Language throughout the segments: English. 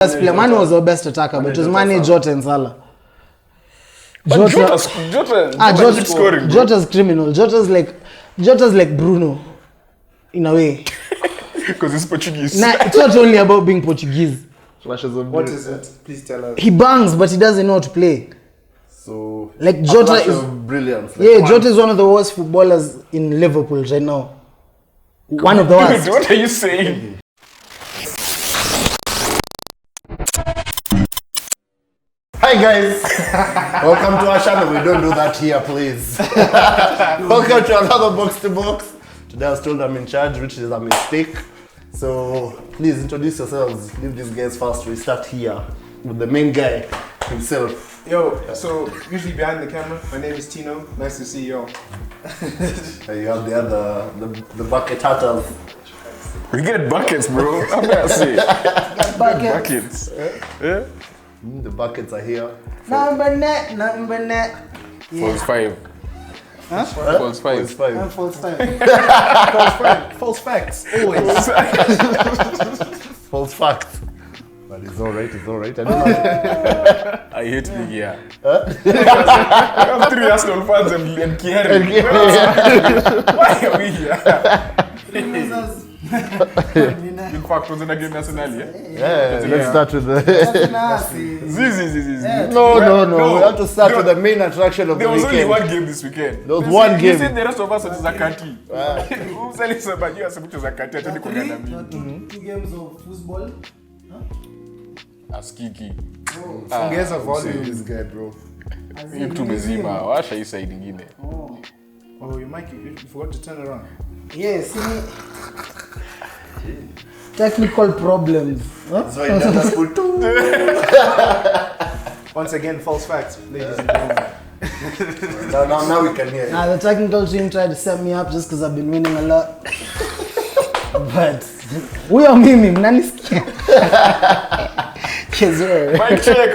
Mane was our best attacker, but it was Mane, Jota and Salah. Jota's scoring. Jota's criminal. Jota's like Bruno, in a way. Because he's Portuguese. Nah, it's not only about being Portuguese. What is it? Please tell us. He bangs, but he doesn't know how to play. So like Jota is brilliant. Like Jota is one of the worst footballers in Liverpool right now. One of the worst. What are you saying? Hi guys, welcome to our channel. We don't do that here, please. Welcome to another box to box. Today I was told I'm in charge, which is a mistake. So please introduce yourselves. Leave these guys first. We start here with the main guy himself. Yo, so usually behind the camera, my name is Tino. Nice to see y'all. You have the other, the bucket hatters. We get buckets, bro. I'm gonna say. Buckets. Yeah. The buckets are here. Number net. Yeah. False 5. Huh? False 5. False 5. False facts. Always. False facts. But it's alright. I don't know. I hate the gear. I have 3 Arsenal fans and Kiarie. Why are we here? In fact, was in a game nationally, yeah, let's start with the... No. We have to start with the main attraction of the weekend. There was only one game this weekend. There was one game. You said the rest of us was a Zakati. Who's selling somebody? You are supposed to Zakati. I told you 2 games of football. Askiki. Ongeza volume this guy, bro. You too mezima. Washa hii side nyingine. Oh, you forgot to turn around. Yes. Technical problems. Huh? So it does put two. Once again, false facts, ladies and gentlemen. Now we can hear you. The technical team tried to set me up just because I've been winning a lot. But we are mimi, mnanisikia. Kizere. Mic check.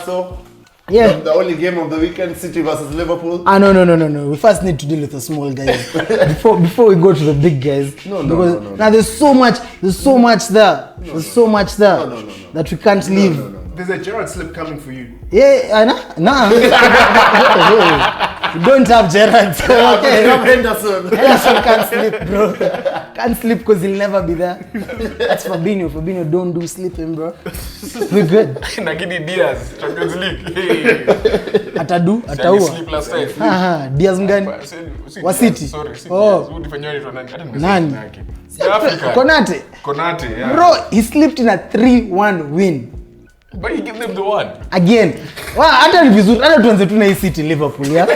So yeah. The only game of the weekend, City versus Liverpool. No. We first need to deal with the small guys before we go to the big guys. No. Now there's so much there. There's so much there that we can't leave. No. There's a Gerrard slip coming for you. Yeah, nah. We don't have Gerrard. Okay. Henderson Can't sleep, bro. Can't sleep because he'll never be there. That's Fabinho. Fabinho, don't do sleeping, bro. We're good. Nakini Diaz, Champions League. Hey. Ataua. Sleep last time. Diaz mgani? Wa City. Sorry, City. Oh. Nani? Konate, yeah. bro, he slept in a 3-1 win. But he gave them the one. Again. Hata ni vizuri, hata tuanze tu na hii City Liverpool, yeah?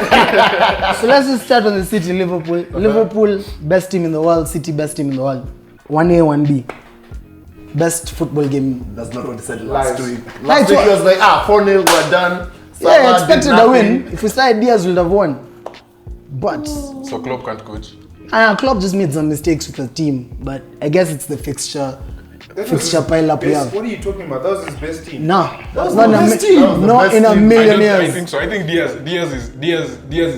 So let's just start on the City Liverpool. Liverpool, best team in the world. City, best team in the world. 1A, 1B. Best football game. That's not what he said last week. Last week he was like, 4-0, we're done. Yeah, I expected a win. If we started Diaz, we'd have won. But so Klopp can't coach. Klopp just made some mistakes with the team, but I guess it's the fixture pile up we have. What are you talking about? That was his best team. No, that's not the best team. Not in a million years. I think so. I think Diaz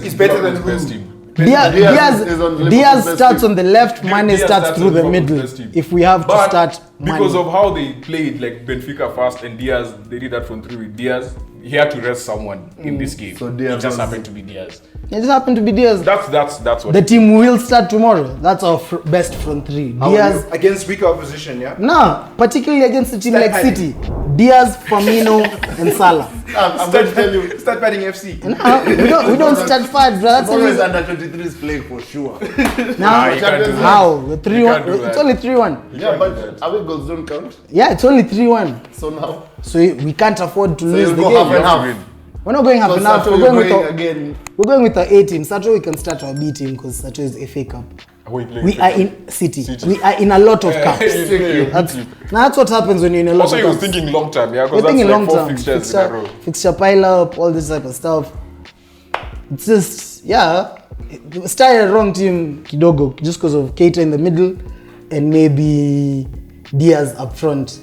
He's better than his best team. Diaz starts on the left, Mane starts through the middle. If we have to start because of how they played like Benfica first and Diaz, they did that from 3 with Diaz. He had to rest someone in this game. So Diaz just happened to be Diaz. It just happened to be Diaz. That's what the team will start tomorrow. That's our best front 3. Diaz against weaker opposition, yeah. No, particularly against a team like City. Diaz, Firmino, and Salah. I'm going to tell you. Start batting FC. No, we don't start fight, bro. That's always under 23 is playing for sure. Now, how? 3-1. It's only 3-1. Yeah, but our goals don't count. Yeah, it's only 3-1. So now. So we can't afford to lose the game. Half and half. We're not going half and half. We're going with the A team. Saturday we can start our B team because Saturday is FA Cup. We are in City. We are in a lot of cups. That's what happens when you're in a lot of cups. Also, you was thinking long term, yeah? We're thinking long term. Fixtures in a row. Fixture pile up, all this type of stuff. It's just, started a wrong team kidogo just because of Keita in the middle and maybe Diaz up front.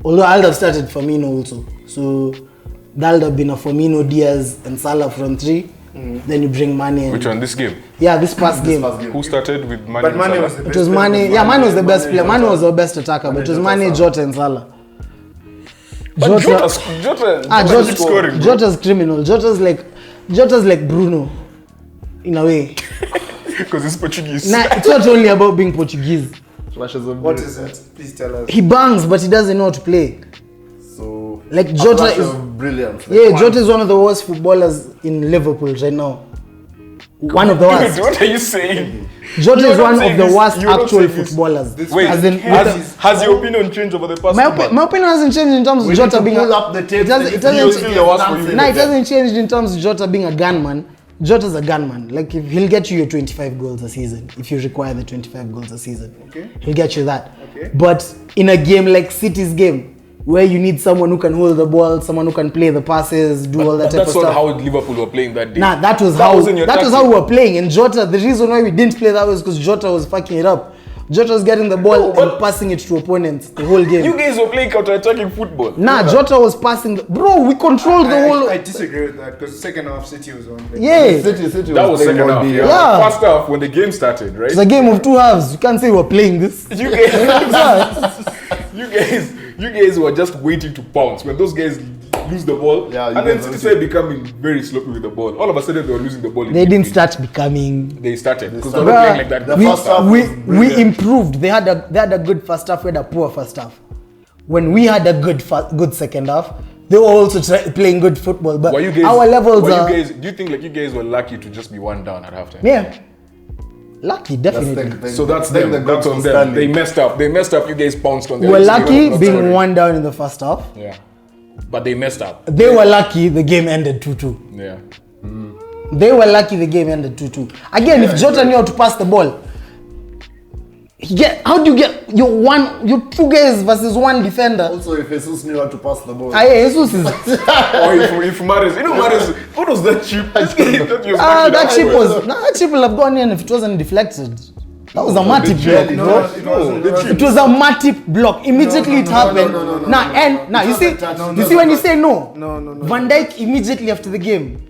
Although I'd have started Firmino also. So that would have been a Firmino, Diaz and Salah front 3. Then you bring Mane in. Which one? This game? Yeah, this past game. Who started with Mane? But and Mane Salah? was the It best was player. Mane. Yeah, Mane was the best player. Mane was the best attacker, but it was Mane, Jota, and Salah. But Jota keep scoring. Bro. Jota's criminal. Jota's like Bruno, in a way. Because he's Portuguese. Nah, it's not only about being Portuguese. Flashes of What is it? Please tell us. He bangs, but he doesn't know how to play. So Like a Jota flash is, of brilliance. yeah, Jota is one of the worst footballers in Liverpool right now. One of the worst. Dude, what are you saying? Jota You're is not one saying of the this- worst you're not actual saying this. footballers. Wait, As in, has your opinion changed over the past my, few months? my opinion hasn't changed in terms of We need Jota to being pull a, up the tape. it doesn't, it He'll doesn't, still the worst for you. nah, it hasn't changed in terms of Jota being a gunman. Jota's a gunman. Like, if he'll get you your 25 goals a season, if you require the 25 goals a season, Okay. he'll get you that. Okay. But in a game like City's game, where you need someone who can hold the ball, someone who can play the passes, do all that But type of that's not stuff. how Liverpool were playing that day. Nah, that was wasn't your how tactic. we were playing. And Jota, the reason why we didn't play that was because Jota was fucking it up. Jota was getting the ball No, but- and passing it to opponents the whole game. You guys were playing counter-attacking football. Nah, Jota was passing bro, we controlled the whole. I disagree with that because second half City was on. Yeah. City That was second half. Yeah. Yeah. First half, when the game started, right? It's a game of two halves. You can't say we're playing this. You guys were just waiting to pounce. When those guys lose the ball, Yeah, you and then guys City were started becoming very sloppy with the ball. All of a sudden, they were losing the ball. They didn't start becoming. They started because they started. were playing like that. The We, first half we, was we brilliant. improved. They had a good first half. We had a poor first half. When we had a good second half, they were also playing good football. But Were you guys, our levels were you are guys, do you think like you guys were lucky to just be one down at halftime? yeah, lucky definitely. So that's them. That's on them. They messed up. They messed up. You guys pounced on them. We're lucky being one down in the first half. Yeah, but they messed up. They were lucky the game ended 2-2. Yeah. They were lucky the game ended 2-2. Again, if Jota knew how to pass the ball, how do you get your two guys versus one defender? Also, if Jesus knew how to pass the ball. Jesus is Or if Mahrez, Mahrez, what was that chip? This guy thought he was that chip will have gone in if it wasn't deflected. That was a Matip block, chip. bro. It was a Matip block. Immediately it happened. Now you see when you say no. Van Dijk immediately after the game,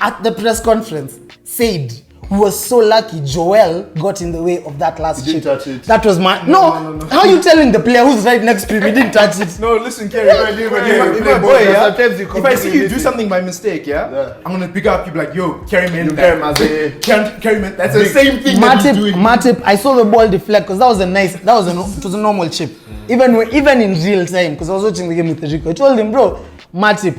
at the press conference, said we were so lucky Joel got in the way of that last He chip. didn't touch it. That was my no. How are you telling the player who's right next to him he didn't touch it? No, listen, Kiarie. If I see you do something by mistake, yeah, I'm gonna pick up you, be like, yo, Kiarie man, You carry him as a Kiarie man. That's the same thing that he's doing. Matip, I saw the ball deflect because it was a normal chip. Even in real time, because I was watching the game with Rico, I told him, bro, Matip,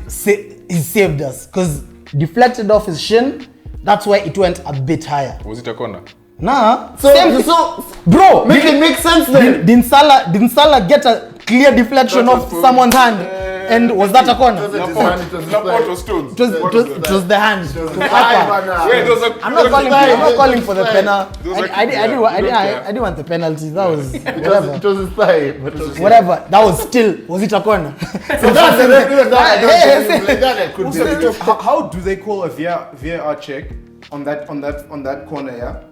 he saved us because deflected off his shin. That's why it went a bit higher. Was it a corner? Nah. So Bro, make it make sense then. didn't Salah get a clear deflection off someone's hand? And was that a corner? Laporte or Stones? It was the hand. It was upper. Wait, there was a I'm not calling for the penalty. I didn't want the penalty. That was whatever. It was his thigh. Whatever. That was still. Was it a corner? So that's the that could be. How do they call a VAR check on that corner, yeah?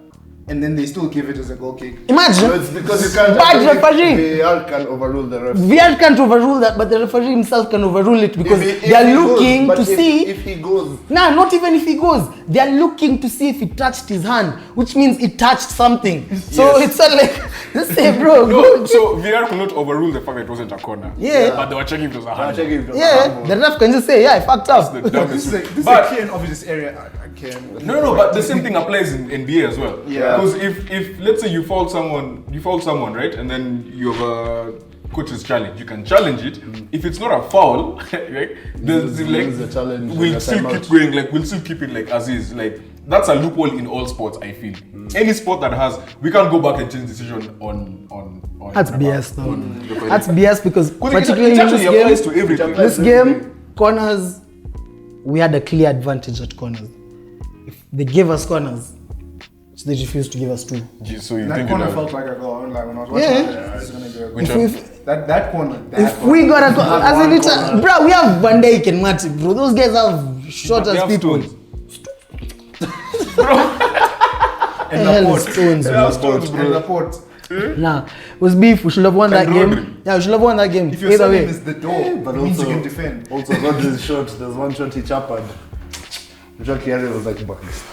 And then they still give it as a goal kick. Imagine. It's because you can't. Bad refereeing. VAR can overrule the ref. VR can't overrule that, but the referee himself can overrule it because If they are he goes, looking but to see. if he goes. Nah, not even if he goes. They are looking to see if he touched his hand, which means it touched something. So it's not like, just say, bro, No, go. so VR could not overrule the fact that it wasn't a corner. Yeah. But they were checking if it was a hand. Yeah, the ref can just say, yeah, I fucked up. The dumbest This thing. is But a clear and obvious area. I can't. no, but the same thing applies in NBA as well. Yeah. Because if let's say you fault someone, right, and then you have a coach's challenge, you can challenge it. If it's not a foul, right, Lose the challenge, we'll the still timeout. keep going. Like we'll still keep it like as is. Like that's a loophole in all sports. I feel any sport that has, we can't go back and change decision on. That's BS though. on refereeing. That's BS because particularly it in actually applies to everything. this game, corners, we had a clear advantage at corners. If they gave us corners, so they refused to give us two. So you That think corner you felt like a goal. I when I was watching Yeah. it's gonna be a goal. Which If one? we- That corner. If we got a as in it's bro, we have Van Dijk and Matip, bro. Those guys have short They as have people. stones. The hell is stones, bro. Stones, bro. And Laporte. Nah, it was beef. We should have won that And game. Rodri. Yeah, we should have won that game. If your Either surname way. is the door, But it means you also, can defend. also Rodri's shot. There's one shot he chappered. Kiarie was like bugs.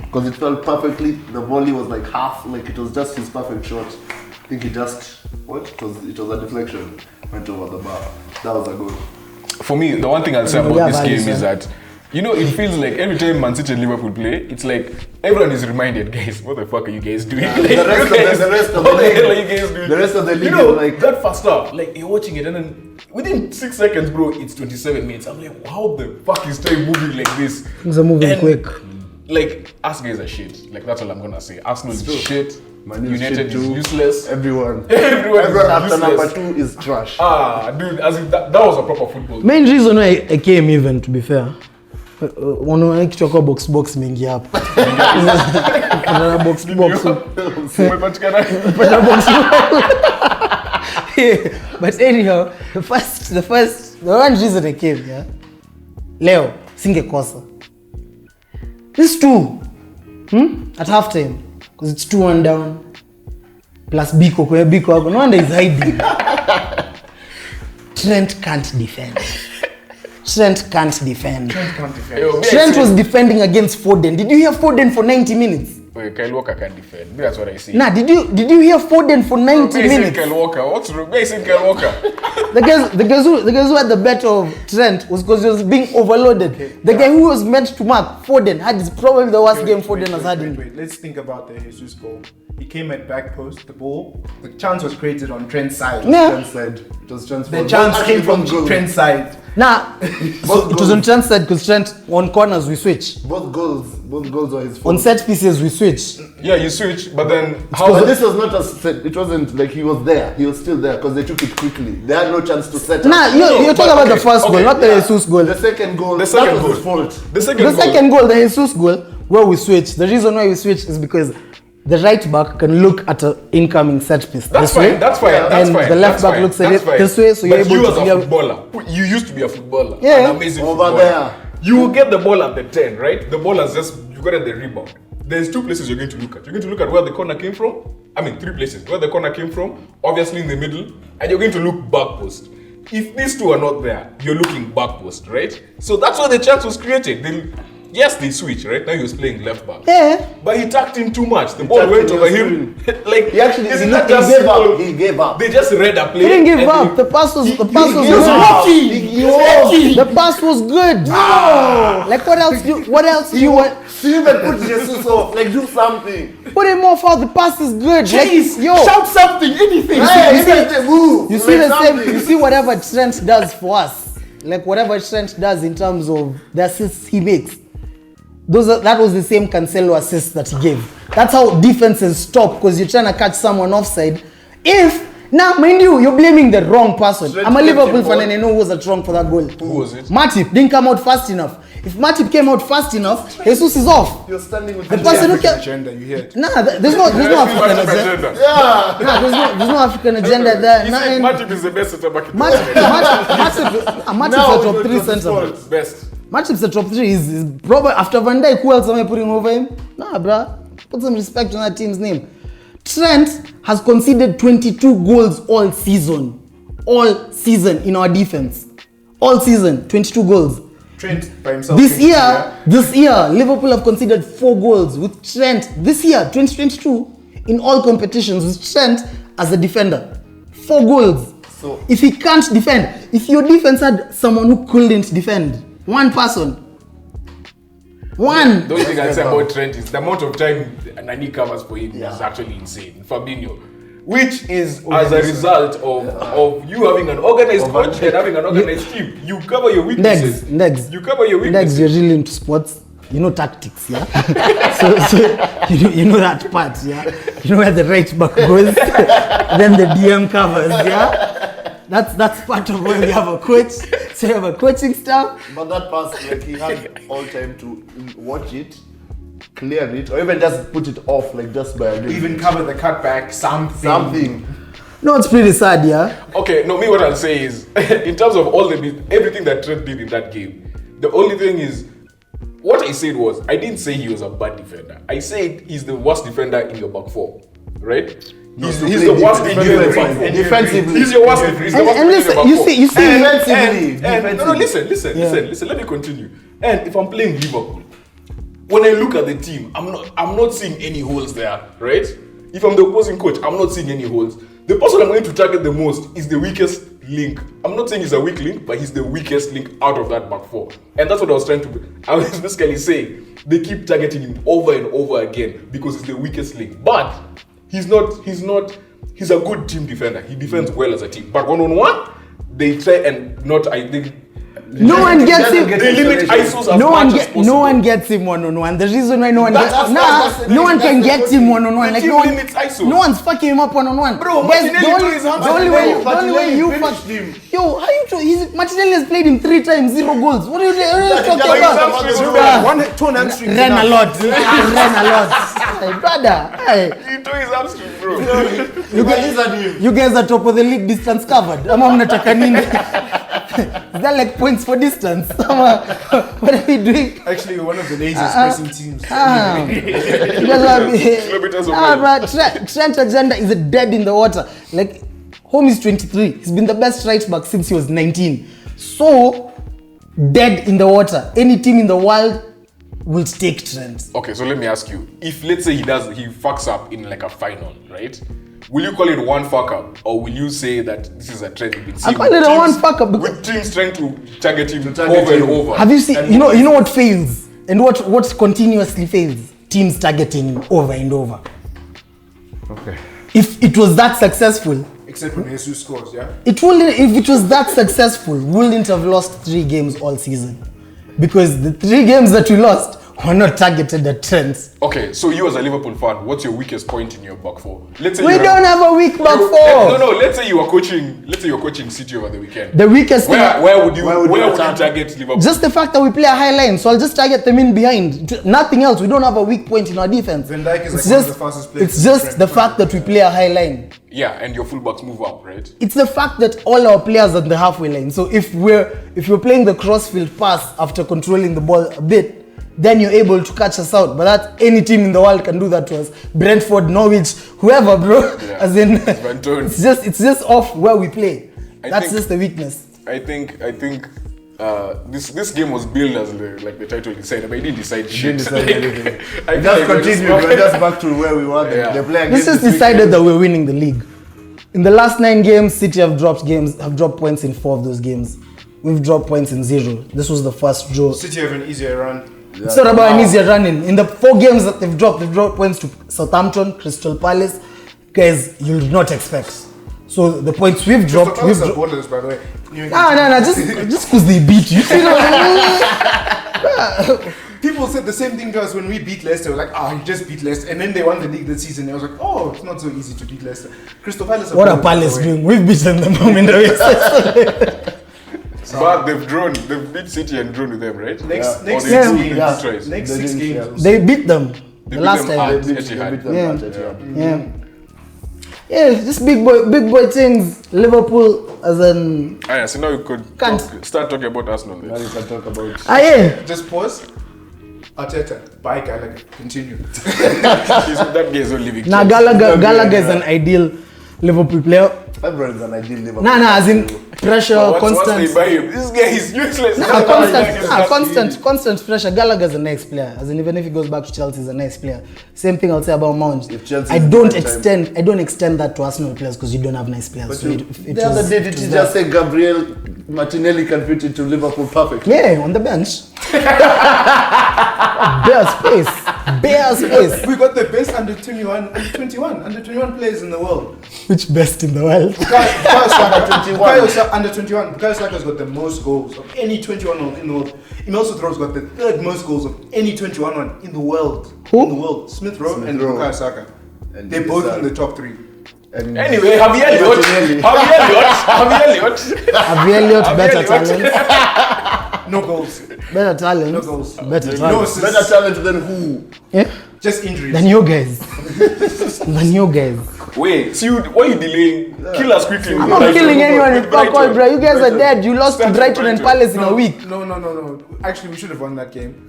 Because it felt perfectly, the volley was like half, like it was just his perfect shot. I think he just, it was a deflection, went over the bar. That was a goal. For me, the one thing I'll say about this game is that, you know, it feels like every time Man City and Liverpool play, it's like everyone is reminded, guys, what the fuck are you guys doing? The rest of the league, the rest of the league, you know, like that first half, like you're watching it and then within 6 seconds, bro, it's 27 minutes. I'm like, how the fuck is time moving like this? Things are moving quick. Like, Arsenal is a shit. Like, that's all I'm gonna say. Arsenal is shit. United is too. Useless. Everyone Everyone after useless. number 2 is trash. Dude, as if that was a proper football. Main reason why I came even, to be fair, one kichoko box mingi hapa. box. But anyhow, the one reason I came, yeah. Leo, singekosa. This 2, at halftime, because it's 2-1 down, plus Biko, no wonder he's hiding. Trent can't defend. Trent was defending against Foden. Did you hear Foden for 90 minutes? Wait, Kyle Walker can defend. That's what I see. Nah, did you hear Foden for 90 minutes? Kyle Walker. What's wrong? Where is Kyle Walker? The guys who had the better of Trent was because he was being overloaded. The guy who was meant to mark Foden had probably the worst game Foden has had in. Wait, let's think about the Jesus goal. He came at back post, the ball. The chance was created on Trent's side. Yeah. Trent's side. It was Trent's The fault. chance Both came from goals. Trent's side. Nah, it was on Trent's side because Trent on corners we switch. Both goals were his fault. On set pieces we switch. Yeah, you switch, but then But this was not a set. It wasn't like he was there. He was still there because they took it quickly. They had no chance to set Nah, up. you're talking about the first goal, not the Jesus goal. The second goal. The second that goal. was his fault. the second The goal. second goal, the Jesus goal, where we switch. The reason why we switch is because the right back can look at an incoming set piece That's this way, fine. That's fine. That's and fine. the left that's back fine, looks at that's it fine. this way, so you're But able you to as a clear. footballer, you used to be a footballer. Yeah. An amazing Over footballer. there. You will get the ball at the 10, right? The ball has just you got at the rebound. There's 2 places you're going to look at. You're going to look at where the corner came from. I mean, 3 places. Where the corner came from, obviously in the middle, and you're going to look back post. If these 2 are not there, you're looking back post, right? So that's why the chance was created. Yes, they switch, right? Now he was playing left back. Yeah. But he tacked him too much. The ball went over him. Like He actually isn't he that just gave simple? up. He gave up. They just read a play. He didn't give and up. The pass was gave up. good. He was. The pass was good. Like what else do you want? You even put Jesus off. Like do something. Put him off out. The pass is good. Chase, Like, yo, shout something, anything. you see the same. You see whatever Trent does for us. Like whatever Trent does in terms of the assists he makes. That was the same Cancelo assist that he gave. That's how defenses stop because you're trying to catch someone offside. Now, mind you're blaming the wrong person. Trent I'm a kept Liverpool him fan on. and I know who was at wrong for that goal. Who was it? Matip didn't come out fast enough. If Matip came out fast enough, Jesus is off. You're standing with The the person who African can. agenda, you hear? Nah, there's no African agenda. Yeah. Nah, there's no African agenda there. He Nah, said and Matip is the best centre back in the Matip's Now a top it 3 was his centre back. fault. Best. Matip's a top 3 is probably after Van Dijk. Who else am I putting over him? Nah, bruh. Put some respect on that team's name. Trent has conceded 22 goals all season. All season in our defense. All season, 22 goals. Trent by himself. This year, Liverpool have conceded 4 goals with Trent. This year, 2022, in all competitions with Trent as a defender. 4 goals. So If he can't defend, if your defense had someone who couldn't defend, one person. One. The only thing I say about Trent is the amount of time Nani covers for him is actually insane. Fabinho. Which is as a result of you having an organized coach and having an organized team. You cover your weaknesses. Next. You cover your Next, weaknesses. you're really into sports. You know tactics, yeah? so you know that part, yeah? You know where the right back goes, then the DM covers, yeah? That's part of why we have a coach. So you have a coaching staff. but that pass, like he had all time to watch it, clear it, or even just put it off, like just by a little. Even cover the cutback, something. No, it's pretty sad, yeah? Okay, no, me what I'll say is, in terms of everything that Trent did in that game, the only thing is, what I said was, I didn't say he was a bad defender. I said he's the worst defender in your back 4, right? He's the worst defender in your back 4. Defensively. He's your worst defender. He's the worst And defender in listen, your back 4. you see, No, listen, listen, let me continue. And if I'm playing Liverpool, when I look at the team, I'm not seeing any holes there, right? If I'm the opposing coach, I'm not seeing any holes. The person I'm going to target the most is the weakest link. I'm not saying he's a weak link, but he's the weakest link out of that back four. And that's what I was trying to. I was basically saying they keep targeting him over and over again because he's the weakest link. But he's not. He's a good team defender. He defends well as a team. But one-on-one, they try and not. I think. No one gets him. They limit ISOs as No one much gets him one-on-one. The reason why no one That's no one can get him one-on-one. Like team limits ISOs. no one's fucking him up one-on-one. Bro, Guys, Martinelli threw his hamstring. the only way you finished fuck him. Yo, how you Martinelli has played him 3 times, 0 goals. What are you talking But his about? hamstring Bro, bad. One torn hamstring. Ran a lot. Hey, brother. Hey. He tore his hamstring, bro. You guys are top of the league distance covered. Ama mnataka nini? Is that like points for distance? What are we doing? Actually, we're one of the laziest pressing teams. Kilometers away. But Trent agenda is dead in the water. Like, Home is 23. He's been the best right back since he was 19. So, dead in the water. Any team in the world will take Trent. Okay, so let me ask you. If let's say he fucks up in like a final, right? Will you call it one fuck up, or will you say that this is a trend you've been seeing? I call it a one fuck up because with teams trying to target him over and over. have you seen? You know what fails and what continuously fails? Teams targeting him over and over. Okay. If it was that successful, Except when Jesus scores, yeah? it wouldn't. If it was that successful, we wouldn't have lost 3 games all season, because the 3 games that we lost were not targeted at Trent. Okay, so you as a Liverpool fan, what's your weakest point in your back four? Let's say We don't have a weak back four. No. Let's say you're coaching City over the weekend. The weakest thing. Where would you target Liverpool? Just the fact that we play a high line, so I'll just target them in behind. Nothing else. We don't have a weak point in our defense. Van Dijk is It's like one of the fastest players It's in the just Premier the fact that we play a high line. Yeah, and your fullbacks move up, right? It's the fact that all our players are at the halfway line. So if we're playing the crossfield pass after controlling the ball a bit, then you're able to catch us out. But that any team in the world can do that to us. Brentford, Norwich, whoever, bro. Yeah. As in, It's it's just off where we play. I That's think- just the weakness. I think this game was billed as the title decided, but it didn't decide shit. Didn't decide anything. I Just continue. We're just back to where we were. Yeah. They're playing This against is decided that we're winning the league. In the last 9 games, City have dropped points in 4 of those games. We've dropped points in 0. This was the first draw. City have an easier run. It's not about an easier running. In the 4 games that they've dropped points to Southampton, Crystal Palace. Guys, you'll not expect. So the points we've dropped, Crystal Palace are ballers, by the way. just because they beat you. People said the same thing to us when we beat Leicester. We're like, you just beat Leicester. And then they won the league this season. I was like, it's not so easy to beat Leicester. Crystal Palace are What are ballers, by the Palace way. doing? We've beaten them in the But they've beat City and drawn with them, right? Next Or they six drew, they games. beat twice. Next They 6 didn't games. share. They beat them They the beat last them time. at Etihad. Yeah, just big boy things. Liverpool as an So now you could start talking about Arsenal then. Now you can talk about. Just pause. Arteta. Bye, Gallagher. Continue. That guy is not living. now Gallagher is an ideal Liverpool player. Everyone's an ideal Liverpool. Nah, as in pressure, Once they constant. buy him, this guy is useless. Constant pressure. Gallagher's a nice player. As in, even if he goes back to Chelsea, he's a nice player. Same thing I'll say about Mount. If Chelsea I is don't the right extend that to Arsenal players because you don't have nice players. But So it the other was- day, it did was you that. just say Gabriel Martinelli can fit into Liverpool perfectly? Yeah, on the bench. Bare space. We got the best under 21 players in the world. Which best in the world? Under 21. Bukayo Saka's got the most goals of any 21 in the world. Emil Smith Rowe's got the 3rd most goals of any 21 in the world. Who? In the world. Smith Rowe and Rowe. Bukayo Saka. And They're both in the top 3. And Anyway, Harvey Elliott, better talent. No goals. Better talent. No goals. Better No talent. assists. better talent than who? Yeah? Just injuries. Than you guys. Wait, see, why are you delaying? Kill us quickly. I'm not killing anyone in fuck all, bro. You guys are dead. You lost to Brighton and Palace in a week. No. Actually, we should have won that game.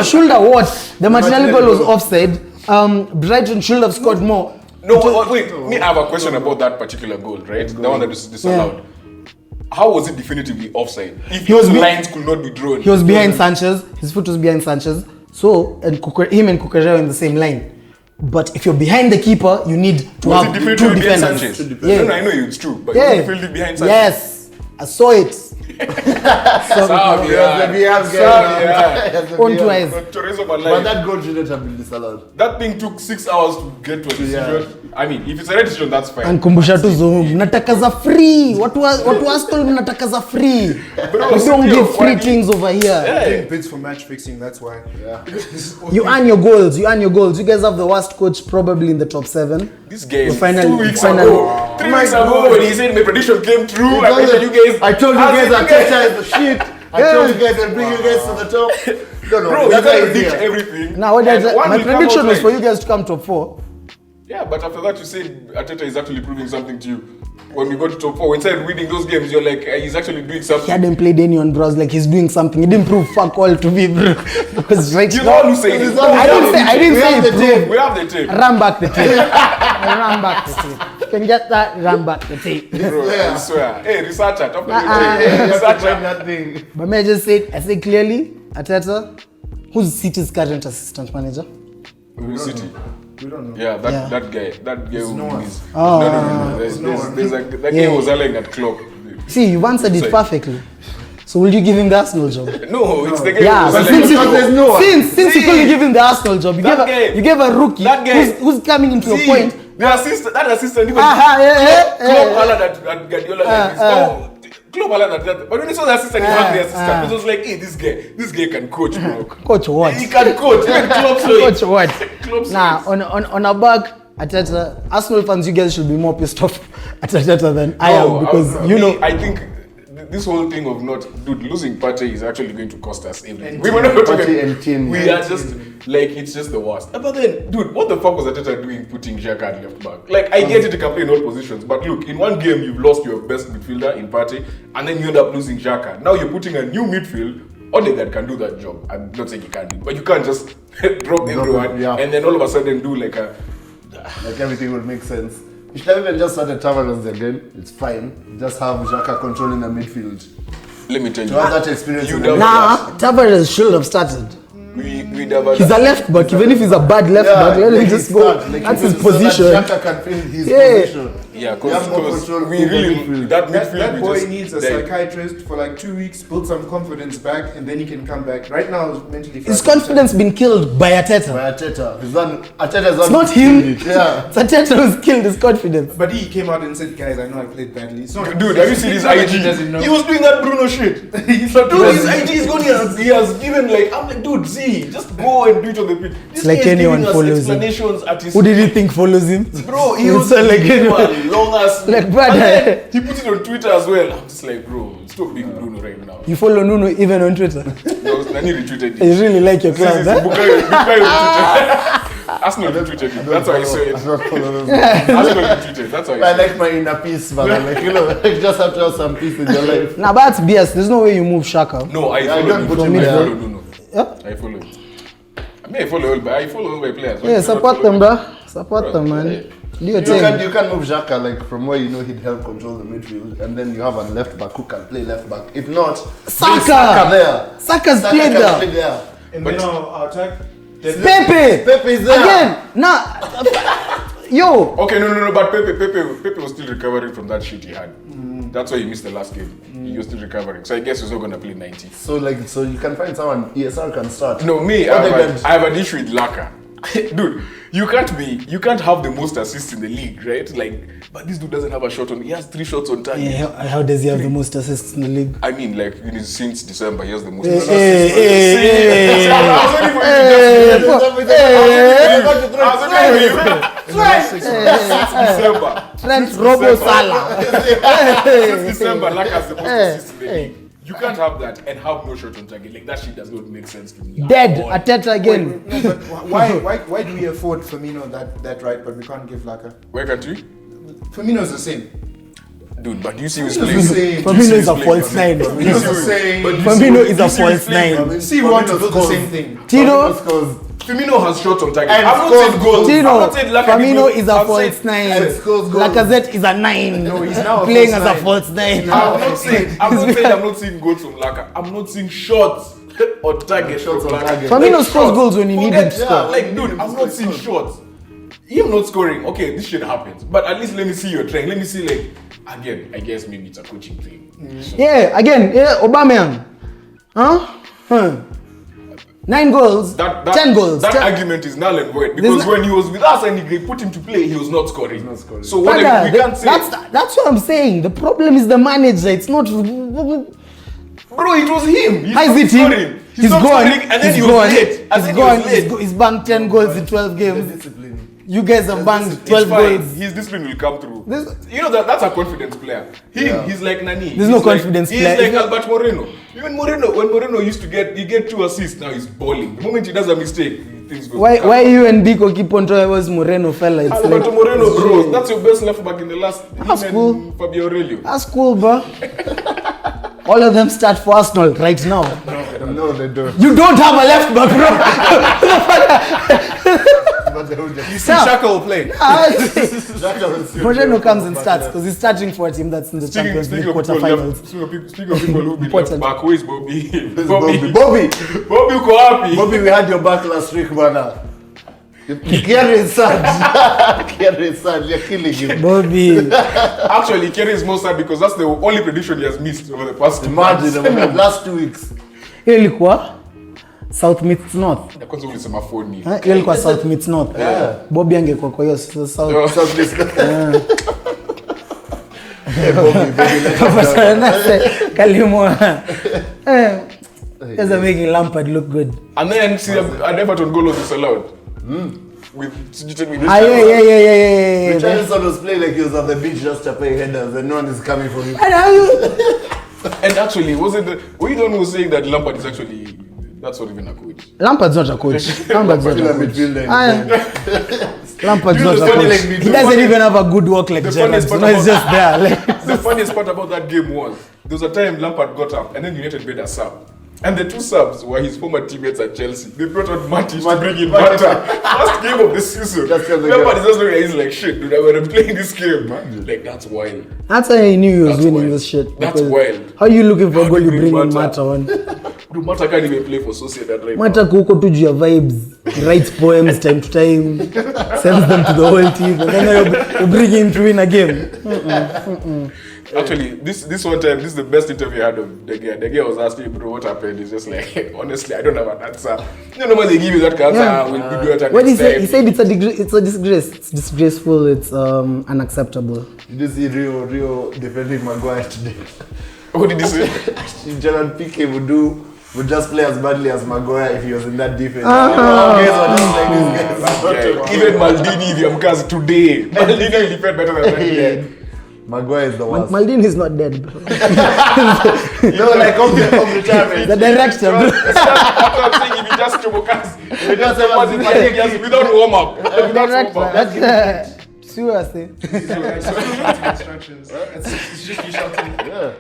Shoulder what? The Martinelli goal was offside. Brighton should have scored more. No, wait. Me, I have a question about that particular goal, right? The one that is disallowed. how was it definitively offside? If He was those be- lines could not be drawn. He was behind Sanchez. His foot was behind Sanchez. So, and him and Cucurella in the same line. But if you're behind the keeper, you need to Was it have two definitively behind defenders. Sanchez? Yeah. No, I know it's true, but Yeah. was it definitively behind Sanchez? Yes, I saw it. Saudi, On twice. Chorizo But Malai. that goal shouldn't have been disallowed. That thing took 6 hours to get to a decision. I mean, if it's a red decision, that's fine. And kumbusha tu Zoom, mnataka za free. Watu wa Arsenal mnataka za free. Bro, We don't Sergio, give free why- things over here. Doing bids for match fixing, that's why. Yeah. You earn your goals. You earn your goals. You guys have the worst coach probably in the top 7. This game, Well, finally- 2 weeks finally- ago, 3 weeks ago, when he said my prediction came true, I mentioned you guys. I told you I guys said that Arteta is the shit. I told you guys I'd bring you guys to the top. No, Bro, you that's can't why predict he's here. everything. Now, And one my will come prediction out was right. for you guys to come top 4. Yeah, but after that, you said Arteta is actually proving something to you. When we got to top 4, when instead of winning those games, you're like, he's actually doing He something. hadn't played anyone, bro. I was like, he's doing something. He didn't prove fuck all to me, bro. Because right You're the now, one who said it. I didn't We say have he the proved. tape. We have the tape. Run back the tape. Run back the tape. You can get that. Run back the tape. Bro, I swear. Hey, researcher, top of the Uh-uh. Hey, you tape. have to find Researcher. that thing. But may I just say, I say clearly, Arteta, who's City's current assistant manager? City. We don't know. Yeah, Yeah. that guy who no one. is. Oh. No. There's no one. that guy Yeah. was yelling at Klopp. See, you've answered it Sorry. perfectly. So will you give him the Arsenal job? No, it's the guy Yeah, who but was since yelling at there's Klopp. no one. Since you See, couldn't give him the Arsenal job, you that gave a rookie that guy- who's coming into See, a point. the assistant, that assistant, even Aha, Klopp hollered at Guardiola like this. Oh, Klopp hollered at that. But when he saw the assistant, he hugged the assistant. It was like, hey, this guy can coach, bro. Coach what? He can coach. Even Klopp saw it. Coach what? Klopp saw Nah, it. on a back, Arteta, Arsenal fans, you guys should be more pissed off at Arteta than I am because you know. I think this whole thing of not, dude, losing Partey is actually going to cost us everything. And We were not Partey talking. and Tino. We are just like it's just the worst. But then, dude, what the fuck was Arteta doing putting Xhaka at left back? Like I get it, he can play in all positions, but look, in one game you've lost your best midfielder in Partey, and then you end up losing Xhaka. Now you're putting a new midfield. Odegaard can do that job. I'm not saying he can't do it, but you can't just drop everyone yeah. and then all of a sudden do like a. Like everything would make sense. You should have even just started Tavares again. It's fine. Just have Xhaka controlling the midfield. Let me tell you. To have that experience You in never- the Nah, Tavares should have started. We never. He's a left back, even if he's a bad left back, let him just go. That's his position. So that Xhaka can fill his Yeah. position. Yeah, You have more because control we over really midfield. that That midfield we boy just needs a like, psychiatrist for like 2 weeks, build some confidence back, and then he can come back. Right now, he's mentally. His fragile. confidence been killed by Arteta. By Arteta. Arteta's It's not him. Yeah. It's Arteta who's killed his confidence. But he came out and said, "Guys, I know I played badly." It's not, Dude, have you seen his it's not like IG? He doesn't know. He was doing that Bruno shit. He's not Dude, his IG is going. He has given like I'm like, dude, see, just go and do it on the pitch. This like guy is anyone giving us follows him. explanations at his. Who did you think follows him? Bro, he You was sound like anyone. long ass. Like, brother. And then he put it on Twitter as well. I'm just like, bro, stop being Bruno right now. You follow Nuno even on Twitter. Nani retweeted You it. really like your club, huh? Bukayo retweeted. Arsenal retweeted it. That's why I saw it. I'm not following. Arsenal retweeted. That's why I I saw it. like my inner peace, but I'm like, you know, you just have to have some peace in your life. Nah, but that's BS. There's no way you move Shaka. No, I I follow don't him. put I him there. follow Nuno. Yeah? I follow him. I mean, I follow all my players. Why Yeah, do you not support follow them, him? bro. Support them, man. Yeah. Do your You thing. can move Xhaka like from where you know he'd help control the midfield, and then you have a left back who can play left back. If not, Saka! bring Saka there. Saka's Saka played can there. play there. And But- then our attack. Pepe! Pepe is there. Again! Nah. Yo! Okay, no, but Pepe was still recovering from that shit he had. That's why he missed the last game. He was still recovering. So I guess he's not gonna play 90. So you can find someone. ESR can start. No, me, Odegaard. I have an issue with Laka. Dude, you can't have the most assists in the league, right? Like, but this dude doesn't have a shot on. He has 3 shots on target. Yeah, how does he have the most assists in the league? I mean, like since December, he has the most Hey, assists. hey, I was waiting for you to just- Since December. Trent Robo Salah. Since December, Laka has the most assists in the Hey. league. You can't have that and have no shot on target. Like that shit does not make sense to me. Dead. At all. Arteta again. No, but why do we afford Firmino that right, but we can't give Laka? Where can't you? Firmino's the same. Dude, but do you see who's Firmino's playing? the same. Firmino is a Playing false for nine. me. Firmino's the same. But you Firmino see- is a you see who's false playing nine. for me? See, want to do the same thing. Tino, Scores Firmino has shots on target. And I'm not scores saying goals. I'm Tino, not saying Laka Firmino did is goals. a I'm false saying- 9. And scores goals. Lacazette is a 9. No, he's now a playing false as a 9. false 9. I'm not saying I'm not seeing goals from Laka. I'm not seeing shots or target Shots from on Laka. target. Firmino Like, scores shots. goals when he needs Forget- him to score. Like, dude, I'm not seeing shots. Him not scoring, okay, this shit happens. But at least let me see your trend. Let me see, like, again, I guess maybe it's a coaching thing. Yeah, again, Aubameyang. Huh? 9 goals, 10 goals. That 10 argument is null and void because There's when he was with us and they put him to play, he was not scoring. So what Brother, we can't say, that's what I'm saying. The problem is the manager. It's not. bro, it was him. He's How not is it him? scoring. He's not gone. scoring, and then He's he was gone. late. And He's then gone. he was late. He's banged 10 goals in 12 games. Discipline. You guys have banged It's 12 fine. goals. His discipline will come through. This- You know that's a confidence player. He's like Nani. There's no He's confidence like, player. He's like Albert Moreno. Even Moreno, when Moreno used to get 2 assists, now he's balling. The moment he does a mistake, things go. Why you and Biko keep on talking about Moreno fella? It's Alberto like, Moreno, bro, that's your best left back in the last. That's him cool. and Fabio Aurelio. that's cool, bro. All of them start for Arsenal right now. No, they don't. You don't have a left back, But they will just. You see Shaka will play. bro. Xhaka will see- Moreno comes and starts because he's starting for a team that's in the Champions League Speaking of quarterfinals. people who be left Important. back, who is Bobby? Bobby. Bobby uko wapi? Bobby, we had your back last week, man. Kiarie is sad. Kiarie is sad. You're killing him. Bobby. Actually, Kiarie is more sad because that's the only prediction he has missed over the past 2 months. Imagine, the last 2 weeks. Hiyo ilikuwa South Meets North. Na kwanza ulisema phone. Hiyo ilikuwa South Meets North. Yeah. Bobby angekuwa kwa hiyo South. South East. Hey, Bobby, let us know. Kalimo. They're making Lampard look good. And then see an Everton goal was disallowed. With Ah, yeah. Richarlison was playing like he was on the beach just tapping headers and no one is coming for him. And actually, were you the one who was saying that Lampard is actually that's not even a coach? Lampard's not a coach. Lampard's not a Still a coach. midfielder. Lampard's You know, not the a funny, coach. like, He doesn't even have a good work like the Gerrard. funniest So part he's about- just there. Like, The funniest part about that game was there was a time Lampard got up and then United made a sub. And the 2 subs were his former teammates at Chelsea. They brought out Matic to bring in Mata. First game of the season. That's the Lampard guy. is just looking at it, he's like, shit, dude, I were playing this game. Like, that's wild. that's how he knew he was That's winning wild. this shit. That's because wild. How you looking for a How goal do you you bring bring in Mata? Mata on? Dude, Mata can't even play for Sociedad right Mata kuko tu juu ya vibes. He writes poems time to time. Sends them to the whole team. And then you bring him to win a game. now. Actually, this one time, this is the best interview I had of De Gea. De Gea was asking, bro, what happened? He's just like, honestly, I don't have an answer. You know, normally they give you that answer. Yeah. We'll do it at What he next said, time. he said it's a disgrace. It's disgraceful. It's unacceptable. Did you see Rio defending Maguire today? What did he say? Gerard Piqué would just play as badly as Maguire if he was in that defense. Ah. Guys were just like these guys. Yeah, even Maldini, if you have today, Maldini will defend better than that. Maguire is the worst. Maldini is not dead, bro. No, like of retirement. The director, bro. I'm saying if you just chomokas, We just have without warm up. Director. That's see what I say. Instructions. It's just you shouting. Yeah.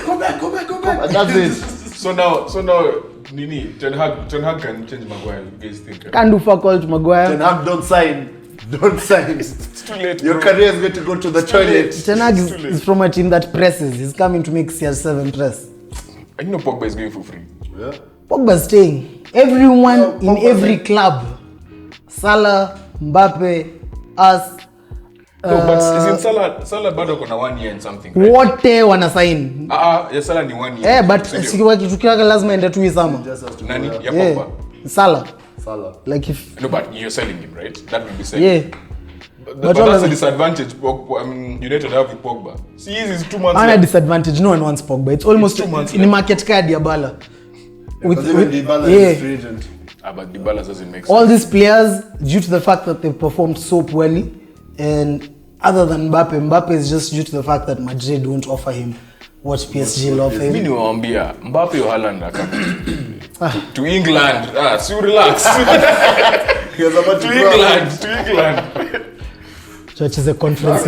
Go back. And that's it. So now, Nini, Ten Hag can change Maguire. You guys think? Can't do fuck all to Ten Maguire. Hag, don't sign. Don't sign. It's too late. Your bro. career is going to go to the toilet. Ten Hag It's too late. is from a team that presses. He's coming to make CR7 press. And you know Pogba is going for free. Yeah. Pogba's staying. Everyone No, in Pogba's every like- club. Salah, Mbappe, us. No, but isn't Salah bado kona 1 year and something, right? Wote wana sign. Yeah, Salah ni 1 year. But Sindio? sikiwa kitu kiake lazima ende tu hii summer. Just has to Nani? go Ya Yeah. Pogba. Salah. Salah. Like if No, but you're selling him, right? That will be selling. yeah. But But all that's of the it- disadvantage United have with Pogba. See, he's 2 months Ana left. disadvantage. No one wants Pogba. It's almost It's 2 months in left. market card Diabala. Because even Dybala yeah. is free agent. But Dybala doesn't make sense. All these players, due to the fact that they've performed so poorly, and other than Mbappe is just due to the fact that Madrid won't offer him what PSG will offer Mimi him. niwaambia Mbappe or Haaland are coming to England. So relax. He was about to to go England. To England. Church is a conference.